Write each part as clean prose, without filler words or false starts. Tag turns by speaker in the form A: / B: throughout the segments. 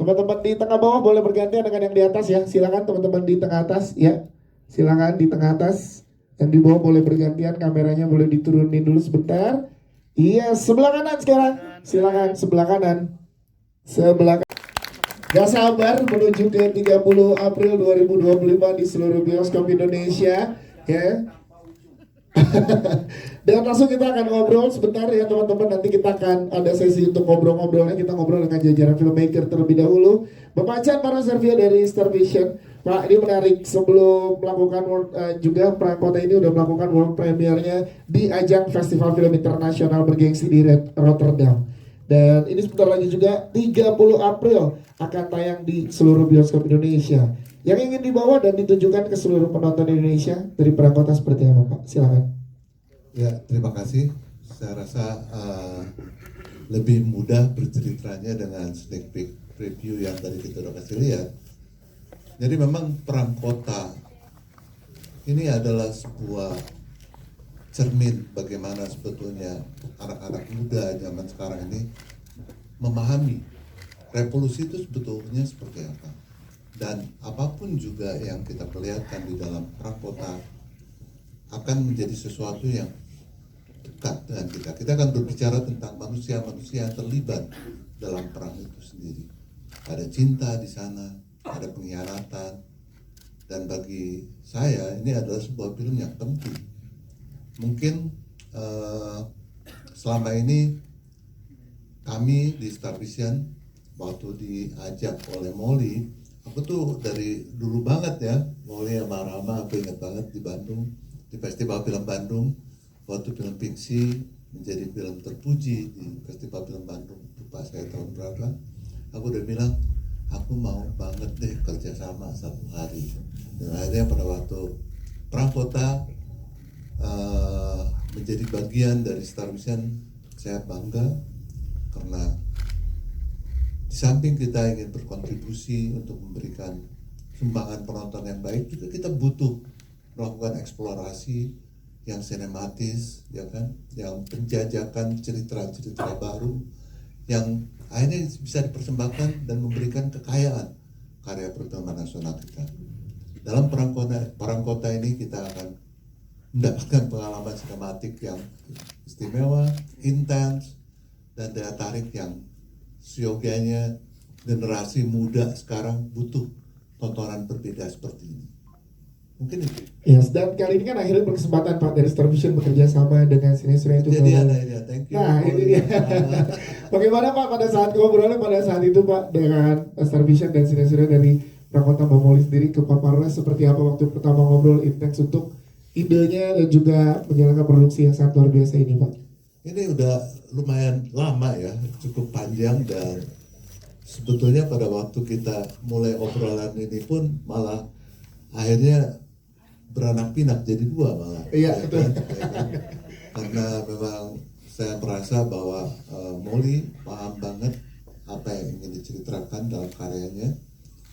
A: Teman-teman di tengah bawah boleh bergantian dengan yang di atas ya. Silakan teman-teman di tengah atas ya. Silakan di tengah atas. Yang di bawah boleh bergantian, kameranya boleh diturunin dulu sebentar. Iya, sebelah kanan sekarang. Silakan sebelah kanan. Sebelah kanan. Gak sabar menuju ke 30 April 2025 di seluruh bioskop Indonesia ya. Dan langsung kita akan ngobrol sebentar ya teman-teman. Nanti kita akan ada sesi untuk ngobrol-ngobrolnya. Kita ngobrol dengan jajaran filmmaker terlebih dahulu. Bapak Chan para Servia dari Star Vision. Pak, ini menarik. Sebelum melakukan juga Prangkota ini udah melakukan world premiere-nya di ajang Festival Film Internasional bergengsi di Rotterdam. Dan ini sebentar lagi juga 30 April akan tayang di seluruh bioskop Indonesia. Yang ingin dibawa dan ditunjukkan ke seluruh penonton Indonesia dari Prangkota seperti apa Pak? Silakan.
B: Ya, terima kasih. Saya rasa lebih mudah berceritanya dengan sneak peek preview yang tadi kita udah kasih lihat. Jadi memang Perang Kota ini adalah sebuah cermin bagaimana sebetulnya anak-anak muda zaman sekarang ini memahami revolusi itu sebetulnya seperti apa. Dan apapun juga yang kita perlihatkan di dalam Perang Kota akan menjadi sesuatu yang dekat dengan kita. Kita akan berbicara tentang manusia-manusia yang terlibat dalam perang itu sendiri. Ada cinta di sana, ada pengkhianatan, dan bagi saya ini adalah sebuah film yang penting. Mungkin selama ini kami di Star Vision waktu diajak oleh Molly, aku tuh dari dulu banget ya, Molly sama Rama, aku ingat banget di Bandung, di Festival Film Bandung, waktu film Fiksi menjadi film terpuji di Festival Film Bandung, lupa saya tahun berapa, aku udah bilang aku mau banget deh kerjasama satu hari. Dan akhirnya pada waktu Perang Kota menjadi bagian dari Star Vision, saya bangga karena di samping kita ingin berkontribusi untuk memberikan sumbangan penonton yang baik, juga kita butuh melakukan eksplorasi yang sinematis, ya kan, yang penjajakan cerita-cerita baru yang akhirnya bisa dipersembahkan dan memberikan kekayaan karya perfilman nasional kita. Dalam Perang Kota ini kita akan mendapatkan pengalaman sinematik yang istimewa, intens, dan daya tarik yang seyogianya generasi muda sekarang butuh tontonan berbeda seperti ini. Mungkin itu.
A: Yes, dan kali ini kan akhirnya berkesempatan Pak dari Star Vision bekerja sama dengan Sinesure itu.
B: Jadi ada ini, thank you.
A: Nah, ini dia. Bagaimana Pak pada saat ngobrolnya pada saat itu Pak dengan Star Vision dan Sinesure dari Prangkota Mbak Molly sendiri ke paparannya seperti apa waktu pertama ngobrol intens untuk idenya dan juga menjalankan produksi yang sangat luar biasa ini Pak?
B: Ini udah lumayan lama ya, cukup panjang, dan sebetulnya pada waktu kita mulai obrolan ini pun malah akhirnya beranak pinak jadi dua malah.
A: Iya, betul.
B: Ya kan? Karena memang saya merasa bahwa Molly paham banget apa yang ingin diceritakan dalam karyanya,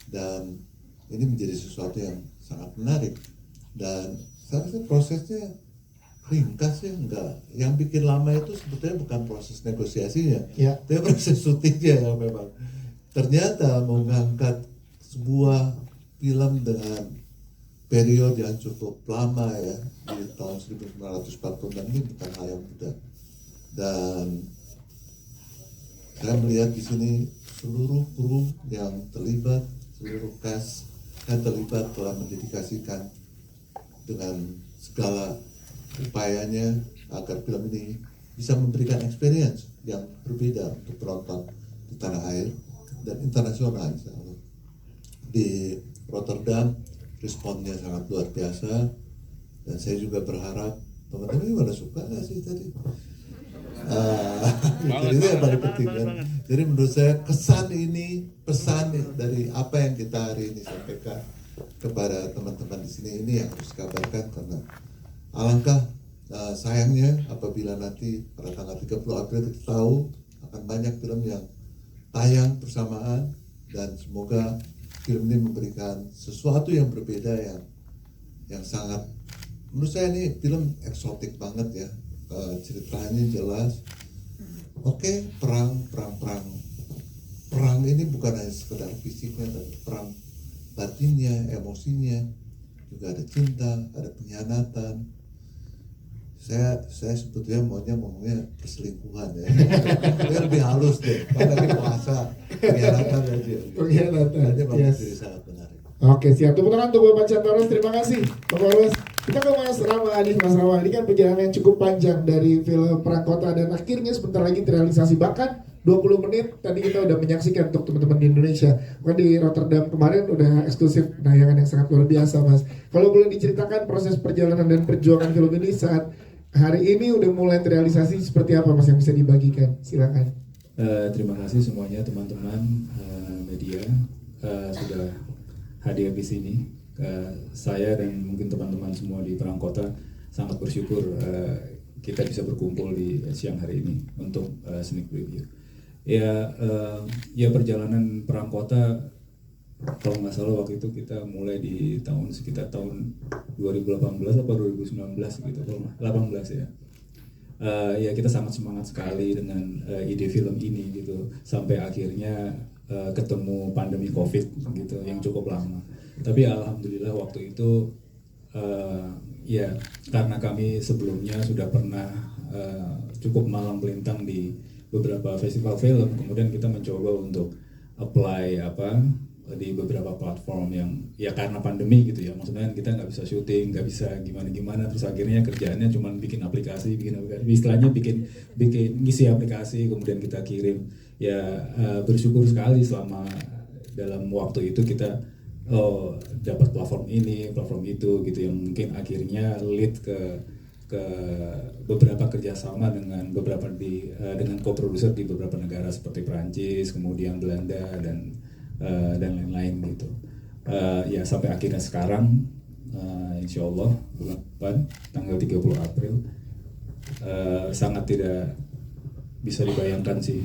B: dan ini menjadi sesuatu yang sangat menarik. Dan saya rasa prosesnya ringkas ya, enggak. Yang bikin lama itu sebetulnya bukan proses negosiasinya,
A: ya,
B: tapi proses syutingnya yang memang ternyata mengangkat sebuah film dengan periode yang cukup lama ya, di tahun 1946 ini bukan hal yang mudah. Dan saya melihat di sini seluruh kru yang terlibat, seluruh cast yang terlibat telah mendedikasikan dengan segala upayanya agar film ini bisa memberikan experience yang berbeda untuk penonton di tanah air dan internasional. Di Rotterdam responnya sangat luar biasa, dan saya juga berharap teman-teman ini pada suka nggak sih tadi? Jadi itu yang paling penting kan. Jadi menurut saya kesan ini, pesan dari apa yang kita hari ini sampaikan kepada teman-teman di sini ini yang harus dikabarkan, karena alangkah sayangnya apabila nanti pada tanggal 30 April kita tahu akan banyak film yang tayang bersamaan, dan semoga film ini memberikan sesuatu yang berbeda yang sangat, menurut saya ini film eksotik banget ya. Ceritanya jelas, oke, perang perang ini bukan hanya sekedar fisiknya, tapi perang batinnya, emosinya, juga ada cinta, ada pengkhianatan. Saya sebetulnya maunya ngomongnya perselingkuhan ya. Ini lebih halus deh, karena ini puasa pengkhianatan aja.
A: Pengkhianatan,
B: Jadi
A: yes.
B: jadi sangat menarik.
A: Oke, siap. Tepuk tangan untuk Bapak Cantoros. Terima kasih, Bapak Ros. Kita ke Mas Rama nih, Mas Rama. Ini kan perjalanan yang cukup panjang dari film Perang Kota dan akhirnya sebentar lagi terrealisasi. Bahkan 20 menit tadi kita udah menyaksikan untuk teman-teman di Indonesia. Bukan di Rotterdam kemarin udah eksklusif penayangan yang sangat luar biasa, Mas. Kalau boleh diceritakan proses perjalanan dan perjuangan film ini saat hari ini udah mulai terrealisasi seperti apa, Mas, yang bisa dibagikan? Silakan.
C: Terima kasih semuanya teman-teman media sudah hadir di sini. Saya dan mungkin teman-teman semua di Perang Kota sangat bersyukur kita bisa berkumpul di siang hari ini untuk sneak preview. Ya perjalanan Perang Kota kalau nggak salah waktu itu kita mulai di sekitar tahun 2018 atau 2019 gitu, kalau 18 ya. Ya kita sangat semangat sekali dengan ide film ini gitu, sampai akhirnya ketemu pandemi COVID gitu yang cukup lama. Tapi alhamdulillah waktu itu ya karena kami sebelumnya sudah pernah cukup malang melintang di beberapa festival film, kemudian kita mencoba untuk apply di beberapa platform yang ya karena pandemi gitu ya, maksudnya kita nggak bisa syuting, nggak bisa gimana terus akhirnya kerjaannya cuma bikin aplikasi, istilahnya bikin ngisi aplikasi kemudian kita kirim ya. Bersyukur sekali selama dalam waktu itu kita dapat platform ini platform itu gitu yang mungkin akhirnya lead ke beberapa kerjasama dengan dengan co-producer di beberapa negara seperti Prancis, kemudian Belanda dan lain-lain gitu. Ya sampai akhirnya sekarang insya Allah bulan depan tanggal 30 April sangat tidak bisa dibayangkan sih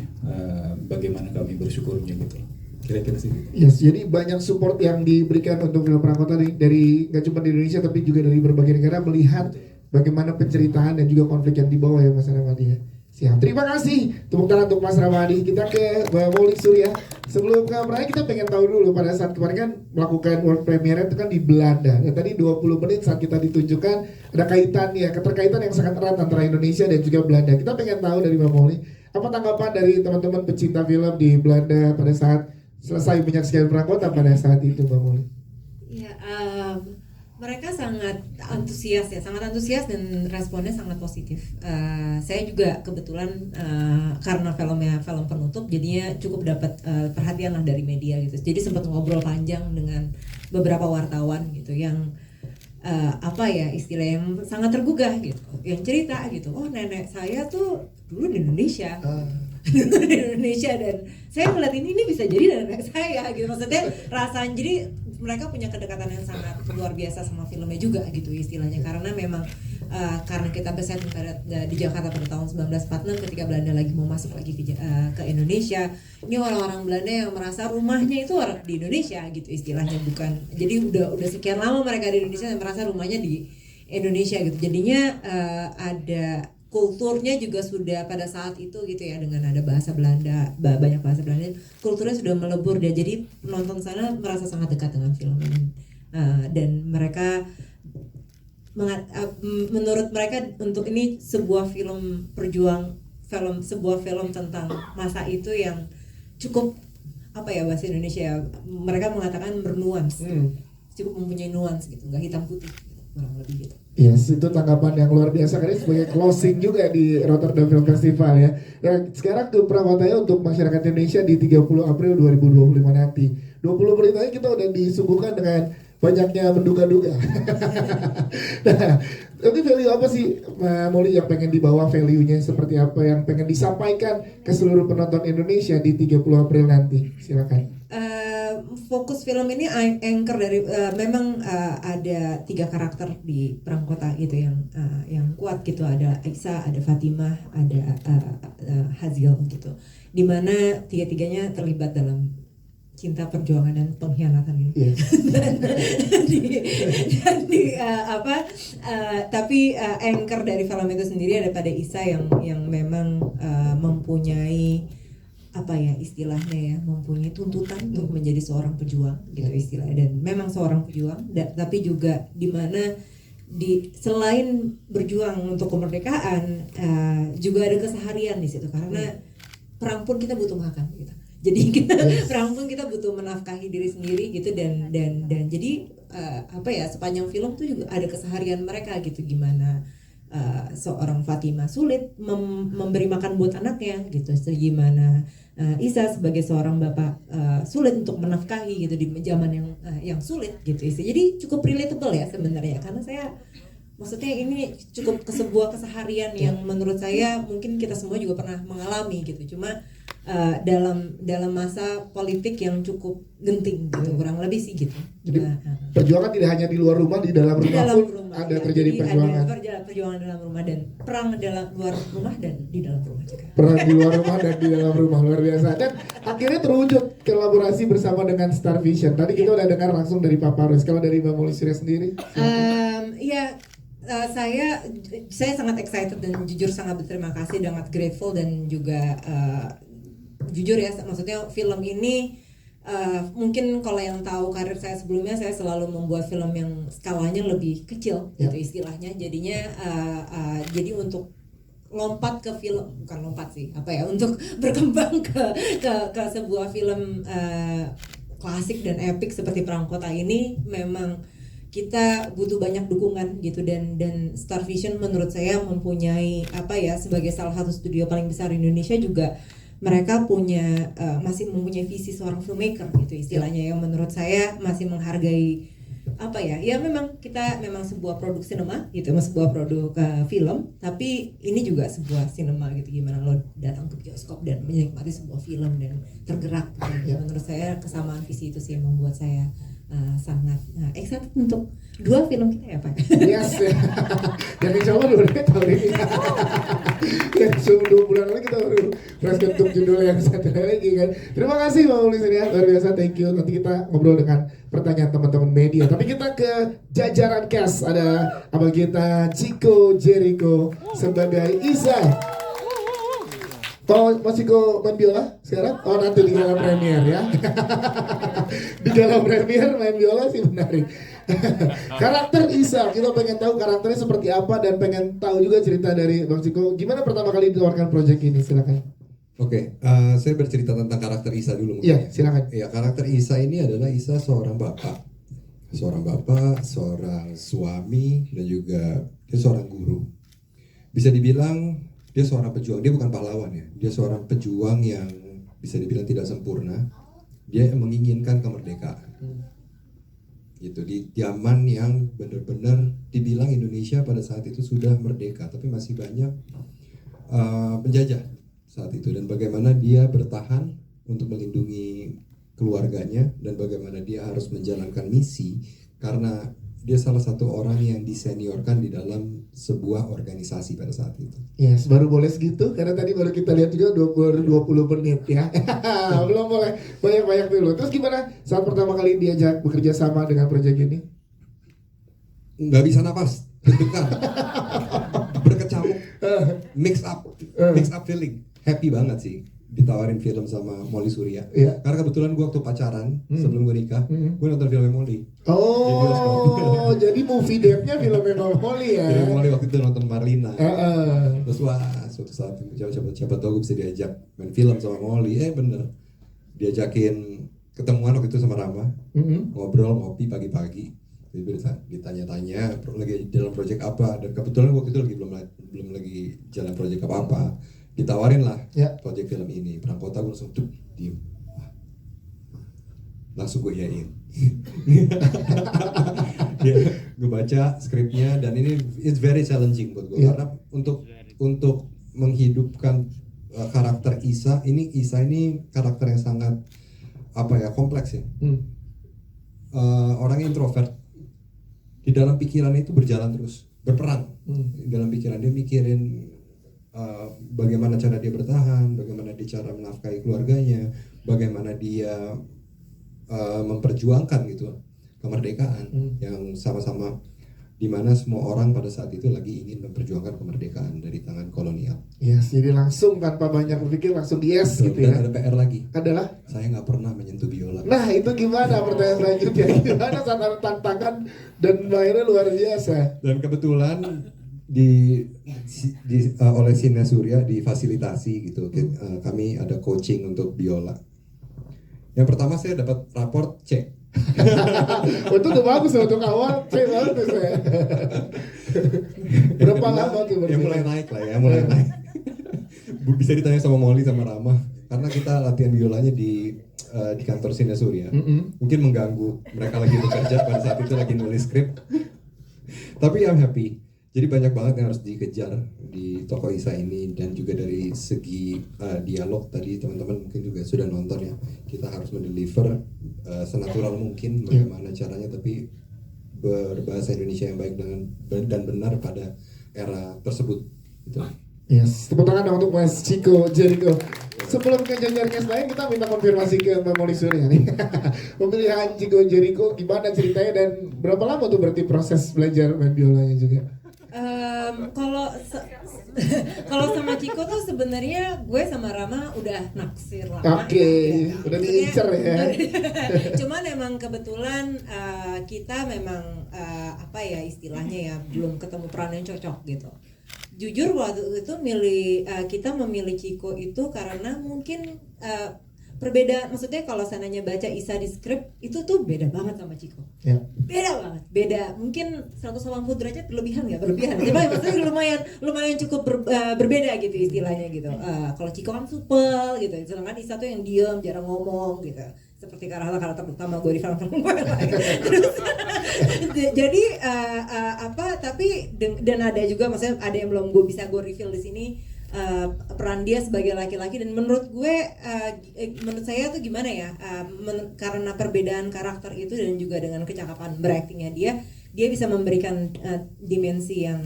C: bagaimana kami bersyukurnya gitu. Kira-kira sih gitu.
A: Yes, jadi banyak support yang diberikan untuk film Perang Kota dari nggak cuma di Indonesia tapi juga dari berbagai negara, melihat bagaimana penceritaan dan juga konflik yang dibawa ya, Mas Ramadi ya. Siap, terima kasih. Tepuk tangan untuk Mas Ramadi. Kita ke Mbak Moli Surya. Sebelum ke Meraih, kita pengen tahu dulu pada saat kemarin kan melakukan world premiere itu kan di Belanda. Dan tadi 20 menit saat kita ditunjukkan ada kaitan ya, keterkaitan yang sangat erat antara Indonesia dan juga Belanda. Kita pengen tahu dari Mbak Moli, apa tanggapan dari teman-teman pecinta film di Belanda pada saat selesai menyaksikan Perang Kota pada saat itu, Mbak Moli?
D: Ya, mereka sangat antusias dan responnya sangat positif. Saya juga kebetulan karena filmnya film penutup, jadinya cukup dapat perhatian lah dari media gitu. Jadi sempat ngobrol panjang dengan beberapa wartawan gitu yang istilah yang sangat tergugah gitu, yang cerita gitu. Oh, nenek saya tuh dulu di Indonesia. Di Indonesia dan saya melihat ini bisa jadi nenek saya gitu, maksudnya rasanya. Jadi mereka punya kedekatan yang sangat luar biasa sama filmnya juga gitu istilahnya, karena memang karena kita beset di Jakarta pada tahun 1946 ketika Belanda lagi mau masuk lagi ke Indonesia. Ini orang-orang Belanda yang merasa rumahnya itu di Indonesia gitu istilahnya, bukan jadi udah sekian lama mereka di Indonesia dan merasa rumahnya di Indonesia gitu. Jadinya ada kulturnya juga sudah pada saat itu gitu ya, dengan ada bahasa Belanda, banyak bahasa Belanda, kulturnya sudah melebur dia. Jadi penonton sana merasa sangat dekat dengan film ini, dan mereka menurut mereka untuk ini sebuah film sebuah film tentang masa itu yang cukup bahasa Indonesia mereka mengatakan bernuans, cukup mempunyai nuans gitu, nggak hitam putih kurang lebih gitu.
A: Yes, itu tanggapan yang luar biasa karena sebagai closing juga di Rotterdam Film Festival ya. Dan sekarang ke Perang Kotanya untuk masyarakat Indonesia di 30 April 2025 nanti. 20 menit lagi kita udah disuguhkan dengan banyaknya menduga-duga. Nah, tapi value apa sih Moli yang pengen dibawa, value-nya seperti apa yang pengen disampaikan ke seluruh penonton Indonesia di 30 April nanti? Silakan.
D: Fokus film ini anchor dari memang ada 3 karakter di Perang Kota gitu yang kuat gitu. Ada Aisyah, ada Fatimah, ada Hazil gitu. Dimana 3-tiganya terlibat dalam cinta, perjuangan dan pengkhianatan ini. Yes. Tapi anchor dari film itu sendiri ada pada Isa yang memang mempunyai apa ya istilahnya ya, mempunyai tuntutan untuk menjadi seorang pejuang gitu istilahnya, dan memang seorang pejuang tapi juga di mana selain berjuang untuk kemerdekaan juga ada keseharian di situ, karena perang pun kita butuh makan gitu. Jadi kita perang pun kita butuh menafkahi diri sendiri gitu, dan jadi apa ya, sepanjang film tuh juga ada keseharian mereka gitu, gimana seorang Fatima sulit memberi makan buat anaknya gitu, gimana Isa sebagai seorang bapak sulit untuk menafkahi gitu di zaman yang sulit gitu. Jadi cukup relatable ya sebenarnya, karena saya maksudnya ini cukup sebuah keseharian yang menurut saya mungkin kita semua juga pernah mengalami gitu, cuma dalam masa politik yang cukup genting gitu, kurang lebih sih gitu.
A: Jadi perjuangan tidak hanya di luar rumah, di dalam rumah pun ada
D: ya,
A: terjadi perjuangan.
D: Ada perjuangan dalam rumah, dan perang dalam luar rumah dan di dalam rumah juga.
A: Perang di luar rumah dan di dalam rumah, luar biasa. Dan akhirnya terwujud kolaborasi bersama dengan Star Vision. Tadi kita udah dengar langsung dari Pak Paris. Kalau dari Mbak Molly Surya sendiri?
D: Saya sangat excited dan jujur sangat berterima kasih, sangat grateful, dan juga jujur ya, maksudnya film ini mungkin kalau yang tahu karir saya sebelumnya, saya selalu membuat film yang skalanya lebih kecil gitu istilahnya. Jadinya jadi untuk lompat ke film, bukan lompat sih, apa ya, untuk berkembang ke sebuah film klasik dan epic seperti Perang Kota ini, memang kita butuh banyak dukungan gitu, dan Star Vision menurut saya mempunyai apa ya, sebagai salah satu studio paling besar di Indonesia juga, mereka masih mempunyai visi seorang filmmaker gitu istilahnya, yang menurut saya masih menghargai apa ya, memang kita memang sebuah produk sinema gitu, sebuah produk film, tapi ini juga sebuah sinema gitu, gimana lo datang ke bioskop dan menikmati sebuah film dan tergerak gitu. Menurut saya kesamaan visi itu sih yang membuat saya sangat excited untuk dua film kita ya Pak.
A: Yes, ya. Yang insya Allah dulu tahun ini. Yang cuma 2 bulan lagi kita baru press untuk judul yang satu lagi kan. Terima kasih Mbak Uli Surya, luar biasa, thank you. Nanti kita ngobrol dengan pertanyaan teman-teman media. Tapi kita ke jajaran cast, ada abang kita Chico Jericho sebagai Isa. Mas Chico main biola sekarang? Oh, nanti di dalam premier ya. Di dalam premier main biola sih menarik. Karakter Isa, kita pengen tahu karakternya seperti apa, dan pengen tahu juga cerita dari Bang Chico. Gimana pertama kali ditawarkan proyek ini? Silakan.
E: Oke, saya bercerita tentang karakter Isa dulu.
A: Iya, silakan.
E: Ya, karakter Isa ini adalah Isa seorang bapak, seorang suami, dan juga dia seorang guru. Bisa dibilang dia seorang pejuang, dia bukan pahlawan ya. Dia seorang pejuang yang bisa dibilang tidak sempurna. Dia menginginkan kemerdekaan. Gitu, di zaman yang benar-benar dibilang Indonesia pada saat itu sudah merdeka, tapi masih banyak penjajah saat itu, dan bagaimana dia bertahan untuk melindungi keluarganya, dan bagaimana dia harus menjalankan misi karena dia salah satu orang yang diseniorkan di dalam sebuah organisasi pada saat itu.
A: Yes, baru boleh segitu karena tadi baru kita lihat juga 20 menit ya. Belum boleh banyak-banyak dulu. Terus gimana saat pertama kali diajak bekerja sama dengan proyek ini?
E: Nggak bisa napas, deg-degan, berkecamuk, mix up feeling. Happy banget sih ditawarin film sama Molly Surya.
A: Iya.
E: Karena kebetulan gue waktu pacaran sebelum gue nikah, gue nonton filmnya Molly.
A: Oh, jadi movie date-nya filmnya Molly ya.
E: Film Molly waktu itu nonton Marlina. Terus wah, suatu saat siapa tahu gue bisa diajak main film sama Molly. Bener, diajakin ketemuan waktu itu sama Rama, ngobrol ngopi pagi-pagi. Ditanya-tanya lagi dalam proyek apa, dan kebetulan waktu itu belum lagi jalan proyek apa-apa. Ditawarin lah proyek film ini, Perang Kota. Gue langsung diem, langsung gue yain. Gue baca skripnya, dan ini it's very challenging buat gue, karena untuk menghidupkan karakter Isa ini karakter yang sangat kompleks ya. Orangnya introvert, di dalam pikiran itu berjalan terus, berperang. Dalam pikiran dia mikirin bagaimana cara dia bertahan, bagaimana dia cara menafkahi keluarganya, bagaimana dia memperjuangkan gitu kemerdekaan yang sama-sama di mana semua orang pada saat itu lagi ingin memperjuangkan kemerdekaan dari tangan kolonial.
A: Yes, jadi langsung tanpa banyak berpikir langsung yes gitu
E: Dan
A: ya.
E: ada PR lagi,
A: Adalah,
E: saya nggak pernah menyentuh biola.
A: nah itu gimana pertanyaan selanjutnya? Gimana saat ada tantangan dan mainnya luar biasa?
E: Dan kebetulan oleh Sina Surya difasilitasi gitu. Kami ada coaching untuk biola. Yang pertama saya dapat raport C.
A: Itu udah bagus ya, untuk awal cek bagus ya. Berapa lama tuh
E: Ya mulai naik lah ya, mulai naik. Bisa ditanya sama Molly sama Rama, karena kita latihan biolanya di kantor Sina Surya. Mungkin mengganggu mereka lagi bekerja pada saat itu lagi nulis skrip. Tapi I'm happy. Jadi banyak banget yang harus dikejar di Toko Isa ini, dan juga dari segi dialog tadi teman-teman mungkin juga sudah nonton ya. Kita harus mendeliver senatural mungkin bagaimana caranya, tapi berbahasa Indonesia yang baik dan benar pada era tersebut. Gitu.
A: Yes, tepuk tangan dong untuk Mas Chico Jericho. Sebelum ke jenjang lain, kita minta konfirmasi ke Mbak Molly Surya nih. Pemilihan Chico Jericho gimana ceritanya dan berapa lama tuh berarti proses belajar main biolanya juga?
D: Kalau sama Ciko tuh sebenarnya gue sama Rama udah naksir lama.
A: Oke,
D: Ya.
A: udah
D: Maksudnya,
A: diincer ya.
D: Cuman emang kebetulan kita memang apa ya istilahnya ya belum ketemu peran yang cocok gitu. Jujur waktu itu kita memilih Ciko itu karena mungkin perbedaan, maksudnya kalau sananya baca Isa di skrip itu tuh beda banget sama Ciko.
A: Ya.
D: Beda banget, beda. Mungkin 180 derajat berlebihan nggak? Berlebihan. Cuma maksudnya lumayan cukup berbeda gitu istilahnya gitu. Kalau Ciko kan supel gitu, sedangkan Isa tuh yang diam, jarang ngomong gitu. Seperti karakter utama gue di film-film gue. Terus, jadi dan ada juga, maksudnya ada yang belum gue bisa gue reveal di sini. Peran dia sebagai laki-laki, dan menurut saya tuh gimana ya, karena perbedaan karakter itu dan juga dengan kecakapan beraktingnya dia bisa memberikan dimensi yang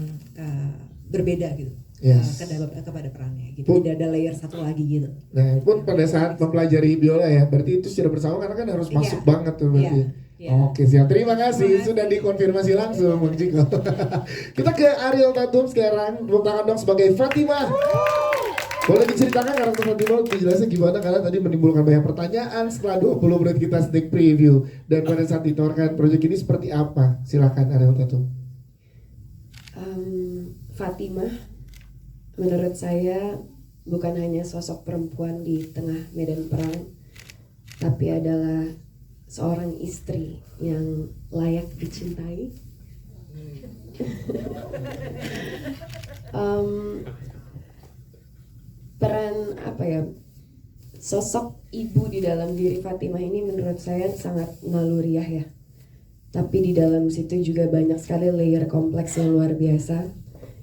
D: berbeda gitu.
A: Yes.
D: Kepada perannya gitu. Tidak ada layer satu lagi gitu.
A: Nah, pun pada saat mempelajari biola ya, berarti itu secara bersama karena kan harus masuk banget tuh berarti. Oke, siap. Terima kasih sudah dikonfirmasi langsung Bang Ciko. Kita ke Ariel Tatum sekarang. Tepuk tangan dong sebagai Fatimah. Boleh diceritakan karakter Fatimah dijelasnya gimana, karena tadi menimbulkan banyak pertanyaan setelah 20 menit kita sneak preview, dan pada saat ditawarkan proyek ini seperti apa? Silakan Ariel Tatum.
F: Fatimah menurut saya bukan hanya sosok perempuan di tengah medan perang, tapi adalah seorang istri yang layak dicintai. Peran sosok ibu di dalam diri Fatimah ini menurut saya sangat naluriah ya. Tapi di dalam situ juga banyak sekali layer kompleks yang luar biasa,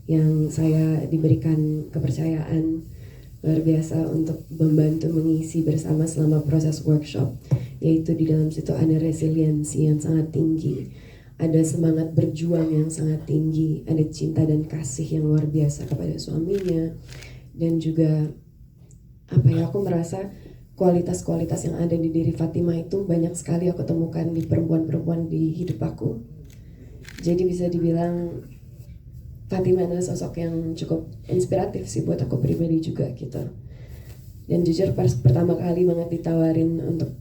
F: yang saya diberikan kepercayaan luar biasa untuk membantu mengisi bersama selama proses workshop. Yaitu di dalam situ ada resiliensi yang sangat tinggi, ada semangat berjuang yang sangat tinggi, ada cinta dan kasih yang luar biasa kepada suaminya, dan juga aku merasa kualitas-kualitas yang ada di diri Fatimah itu banyak sekali aku temukan di perempuan-perempuan di hidup aku. Jadi bisa dibilang Fatimah adalah sosok yang cukup inspiratif sih buat aku pribadi juga gitu. Dan jujur pas pertama kali banget ditawarin untuk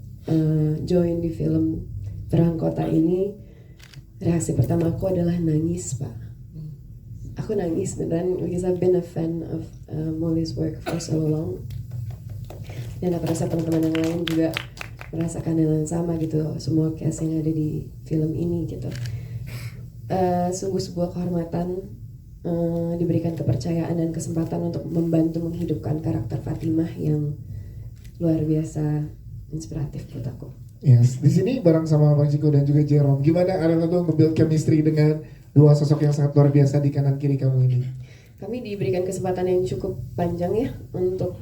F: join di film Perang Kota ini, reaksi pertama aku adalah nangis, Pak. Aku nangis beneran, because I've been a fan of Molly's work for so long. Dan aku rasa teman-teman yang lain juga merasakan hal yang sama gitu, semua cast yang ada di film ini gitu. Sungguh sebuah kehormatan diberikan kepercayaan dan kesempatan untuk membantu menghidupkan karakter Fatimah yang luar biasa inspiratif buat aku.
A: Yes, di sini bareng sama Bang Ciko dan juga Jerome. Gimana Ariel tuh nge-build chemistry dengan dua sosok yang sangat luar biasa di kanan kiri kamu ini?
F: Kami diberikan kesempatan yang cukup panjang ya untuk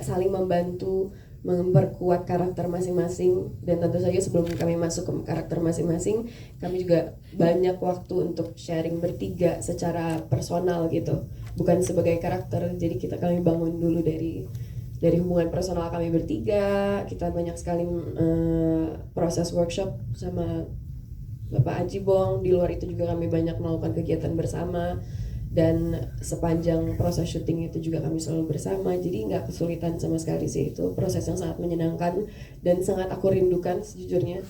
F: saling membantu memperkuat karakter masing-masing, dan tentu saja sebelum kami masuk ke karakter masing-masing, kami juga banyak waktu untuk sharing bertiga secara personal gitu, bukan sebagai karakter. Jadi kami bangun dulu dari hubungan personal kami bertiga. Kita banyak sekali proses workshop sama Bapak Aji Bong. Di luar itu juga kami banyak melakukan kegiatan bersama, dan sepanjang proses syuting itu juga kami selalu bersama. Jadi nggak kesulitan sama sekali sih, itu proses yang sangat menyenangkan dan sangat aku rindukan sejujurnya.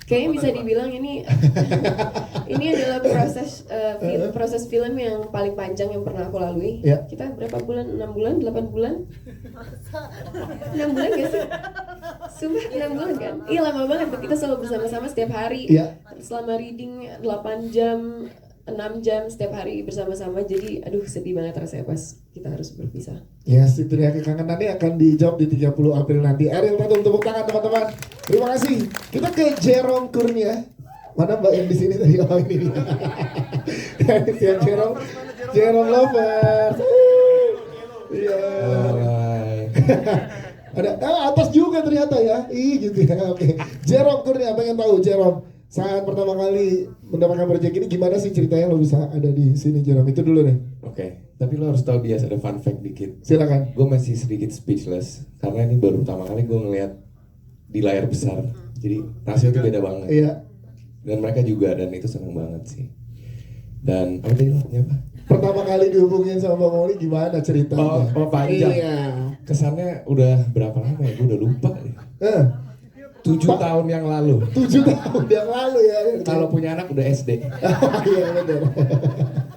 F: Kayaknya bisa dibilang ini adalah proses film yang paling panjang yang pernah aku lalui.
A: Ya.
F: Kita berapa bulan? 6 bulan? 8 bulan? 6 bulan gak sih? Sumpah 6 bulan kan? Iya lama banget tuh, kita selalu bersama-sama setiap hari.
A: Ya.
F: Selama reading 8 jam, 6 jam setiap hari bersama-sama. Jadi aduh sedih banget rasanya pas kita harus berpisah.
A: Yes, itu dia kekangenannya akan dijawab di 30 April nanti. Ariel Tatum, tepuk tangan teman-teman. Terima kasih. Kita ke Jerome Kurnia. Mana Mbak yang di sini tadi? Oh ini dia. Jerome Lovers. Iya. Ada atas juga ternyata ya. Ih gitu ya. Oke. Jerome Kurnia, pengen tahu Jerome saat pertama kali mendapatkan proyek ini gimana sih ceritanya lo bisa ada di sini Jerome? Itu dulu nih.
G: Oke, tapi lo harus tahu bias ada fun fact dikit.
A: Silakan.
G: Gue masih sedikit speechless karena ini baru pertama kali gue ngeliat di layar besar. Jadi rasanya tuh beda banget.
A: Iya.
G: Dan mereka juga, dan itu seneng banget sih. Dan apa tadi lo apa?
A: Pertama kali dihubungin sama Bang Oli gimana ceritanya?
G: Oh panjang.
A: Iya.
G: Kesannya udah berapa lama ya? Gue udah lupa deh. 7 tahun yang lalu.
A: 7 tahun yang lalu ya.
G: Kalau punya anak udah SD.
A: Iya benar.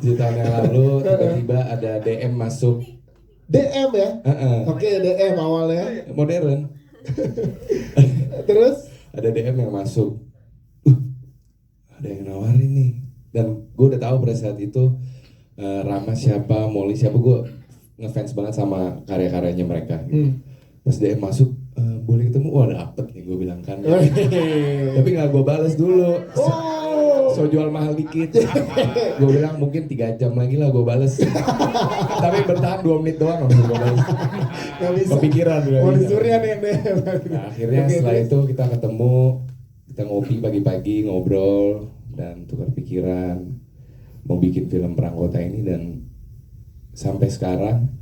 G: 7 tahun yang lalu tiba-tiba ada DM masuk.
A: DM ya? Oke, DM awalnya.
G: Modern.
A: Terus?
G: Ada DM yang masuk. Ada yang nawarin nih. Dan gue udah tahu pada saat itu Rama siapa, Molly siapa, gue ngefans banget sama karya-karyanya mereka. Pas DM masuk, boleh ketemu, wah dapet nih gue bilang kan. Tapi gak gue bales dulu. So jual mahal dikit. Gue bilang mungkin 3 jam lagi lah gue bales. Tapi bertahan 2 menit doang langsung gue bales.
A: Gak bisa.
G: Kepikiran udah.
A: Mau disuruh nih yang DM.
G: Nah, akhirnya setelah itu kita ketemu, kita ngopi pagi-pagi, ngobrol dan tukar pikiran mau bikin film Perang Kota ini. Dan sampai sekarang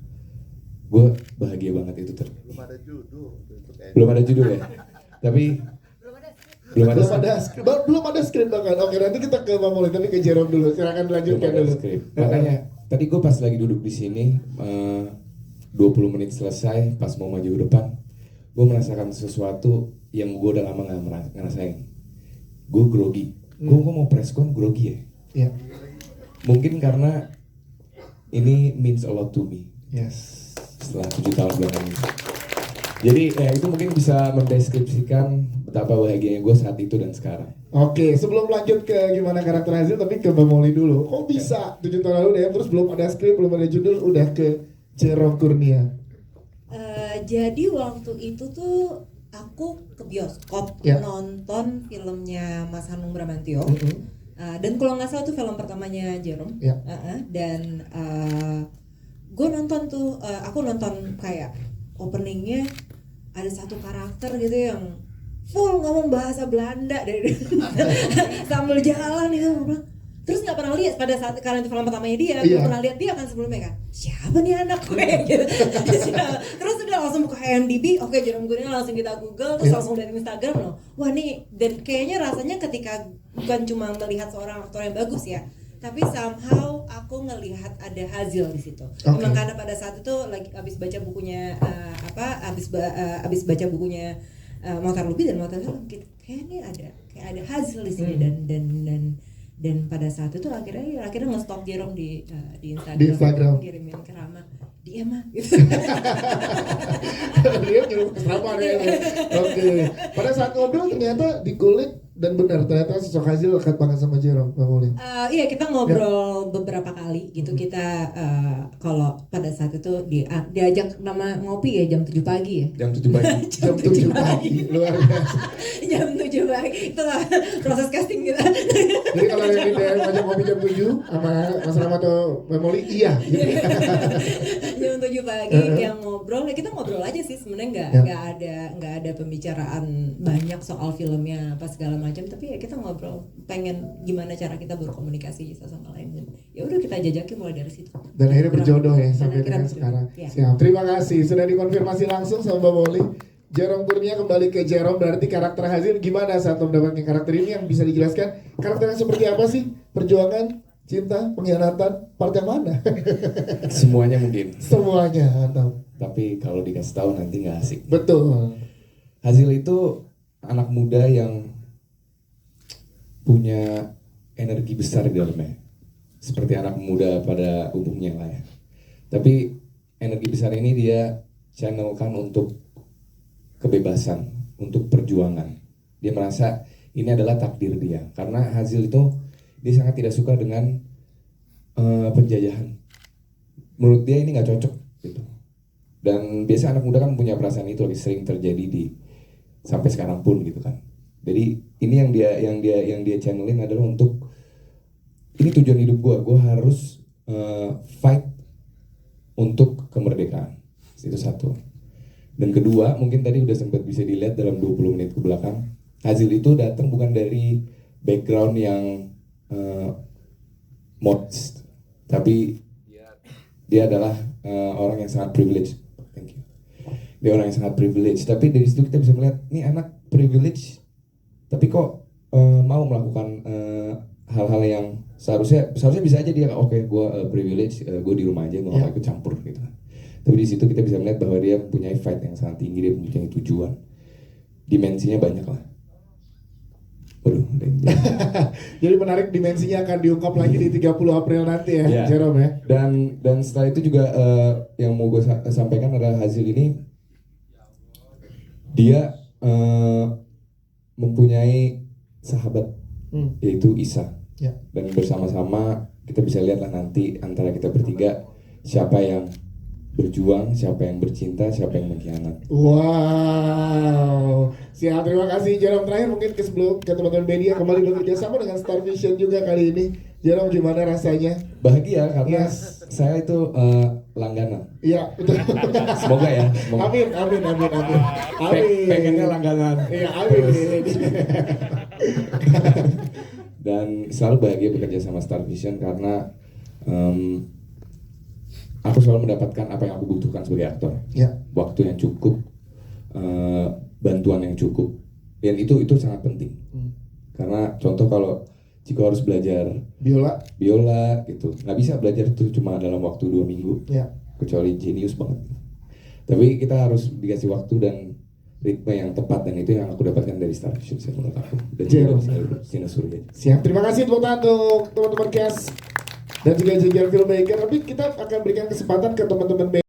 G: gue bahagia banget itu belum ada judul ya, tapi belum ada skrip bahkan. Oke, nanti kita ke Bang Molly, tapi ke Jerome dulu. Silakan lanjutkan dulu. Makanya tadi gue pas lagi duduk di sini 20 menit selesai, pas mau maju ke depan, gue merasakan sesuatu yang gue udah lama gak ngerasain. Gue grogi. Gue mau press con grogi ya.
A: Iya.
G: Mungkin karena ini means a lot to me.
A: Yes.
G: Setelah 7 tahun belakangan ini. Jadi ya itu mungkin bisa mendeskripsikan betapa bahagianya gue saat itu dan sekarang.
A: Oke, sebelum lanjut ke gimana karakter Hazel, tapi ke Bang Molly dulu. Kok bisa 7 tahun lalu DM terus belum ada skrip, belum ada judul, udah ke Jerome Kurnia?
D: Jadi waktu itu tuh aku ke bioskop nonton filmnya Mas Hanung Bramantyo. Dan kalau nggak salah tuh film pertamanya Jerome. Dan gue nonton tuh, aku nonton kayak openingnya ada satu karakter gitu yang full ngomong bahasa Belanda dari sambil jalan itu. Terus nggak pernah lihat pada saat, karena itu film pertamanya dia, nggak pernah lihat dia kan sebelumnya kan. Siapa nih anak gue gitu. Terus udah langsung buka IMDb, oke Jerome Kurnia, langsung kita Google, terus langsung dari Instagram loh. Wah nih, dan kayaknya rasanya ketika bukan cuma melihat seorang aktor yang bagus ya, tapi somehow aku ngelihat ada Hazel di situ. Memang karena pada saat itu lagi abis baca bukunya abis baca bukunya Mohtar Lubis dan Mohtar Lubis, kayaknya ada Hazel di sini. Dan pada saat itu akhirnya nge-stalk Jerome di Instagram. Ngirimin ke Rama, dia mah gitu.
A: Dia kirim ke Rama ya. Oke. Pada saat ngobrol ternyata dikulik dan benar ternyata sosok Hazel dekat banget sama Jerome, Bang Molly.
D: Iya, kita ngobrol beberapa kali gitu. Kita kalau pada saat itu diajak nama ngopi ya jam 7 pagi ya.
G: Jam 7 pagi.
A: Jam 7 pagi. Luar biasa.
D: Jam 7 pagi. Itulah proses casting kita.
A: Jadi kalau yang di DM ngajak ngopi jam 7 sama Mas Rama atau Bang Molly, iya.
D: Jam 7 pagi yang ngobrol, ya kita ngobrol aja sih sebenarnya nggak ada pembicaraan banyak soal filmnya apa segala macam, tapi ya kita ngobrol pengen gimana cara kita berkomunikasi satu sama lain, dan ya udah kita jajaki mulai dari situ.
A: Dan akhirnya berjodoh ya sampai dengan
D: berjodoh.
A: sekarang.
D: Ya.
A: Siap. Terima kasih sudah dikonfirmasi langsung sama Mbak Molly. Jerome Kurnia kembali ke Jerome, berarti karakter Hazil gimana saat mendapatkan karakter ini, yang bisa dijelaskan karakternya seperti apa sih? Perjuangan, cinta, pengkhianatan, part yang mana?
G: Semuanya mungkin.
A: Semuanya, mantap.
G: Tapi kalau dikasih tahu nanti nggak asik.
A: Betul.
G: Hazil itu anak muda yang punya energi besar di dalamnya. Seperti anak muda pada umumnya lah ya. Tapi energi besar ini dia channelkan untuk kebebasan, untuk perjuangan. Dia merasa ini adalah takdir dia. Karena Hazil itu dia sangat tidak suka dengan penjajahan. Menurut dia ini nggak cocok gitu. Dan biasa anak muda kan punya perasaan itu lebih sering terjadi di sampai sekarang pun gitu kan. Jadi ini yang dia channelin adalah untuk ini tujuan hidup gue harus fight untuk kemerdekaan. Itu satu. Dan kedua, mungkin tadi udah sempat bisa dilihat dalam 20 menit ke belakang, Hazil itu datang bukan dari background yang modest, tapi dia adalah orang yang sangat privilege. Thank you. Dia orang yang sangat privilege. Tapi dari situ kita bisa melihat, nih anak privilege, tapi kok mau melakukan hal-hal yang seharusnya bisa aja dia oke, gue privilege, gue di rumah aja, gue nggak ikut campur gitu kan. Tapi di situ kita bisa melihat bahwa dia mempunyai fight yang sangat tinggi, dia mempunyai tujuan, dimensinya banyak lah. Waduh,
A: Jadi menarik, dimensinya akan diungkap lagi di 30 April nanti ya, Jerome ya.
G: Dan setelah itu juga yang mau gue sampaikan adalah Hazil ini dia mempunyai sahabat yaitu Isa.
A: Ya.
G: Dan bersama-sama kita bisa lihatlah nanti antara kita bertiga siapa yang berjuang, siapa yang bercinta, siapa yang mengkhianat.
A: Wow, siap, terima kasih Jerome. Terakhir mungkin sebelum ke teman-teman media kembali bekerja sama dengan Star Vision juga kali ini, Jerome gimana rasanya?
G: Bahagia karena saya itu langganan.
A: Iya, betul.
G: Semoga ya. Semoga.
A: Amin.
G: Pengennya langganan.
A: Iya, amin.
G: Dan selalu bahagia bekerja sama Star Vision karena aku selalu mendapatkan apa yang aku butuhkan sebagai aktor.
A: Ya.
G: Waktu yang cukup, bantuan yang cukup, dan itu sangat penting. Karena contoh kalau Ciko harus belajar
A: Biola
G: gitu, nggak bisa belajar itu cuma dalam waktu 2 minggu,
A: ya.
G: kecuali jenius banget. Tapi kita harus dikasih waktu dan ritme yang tepat, dan itu yang aku dapatkan dari Star Vision menurut aku. Dan juga dari Sina Surya.
A: Siap, terima kasih tepuk tangan untuk teman-teman cast dan juga jajaran filmmaker. Tapi kita akan berikan kesempatan ke teman-teman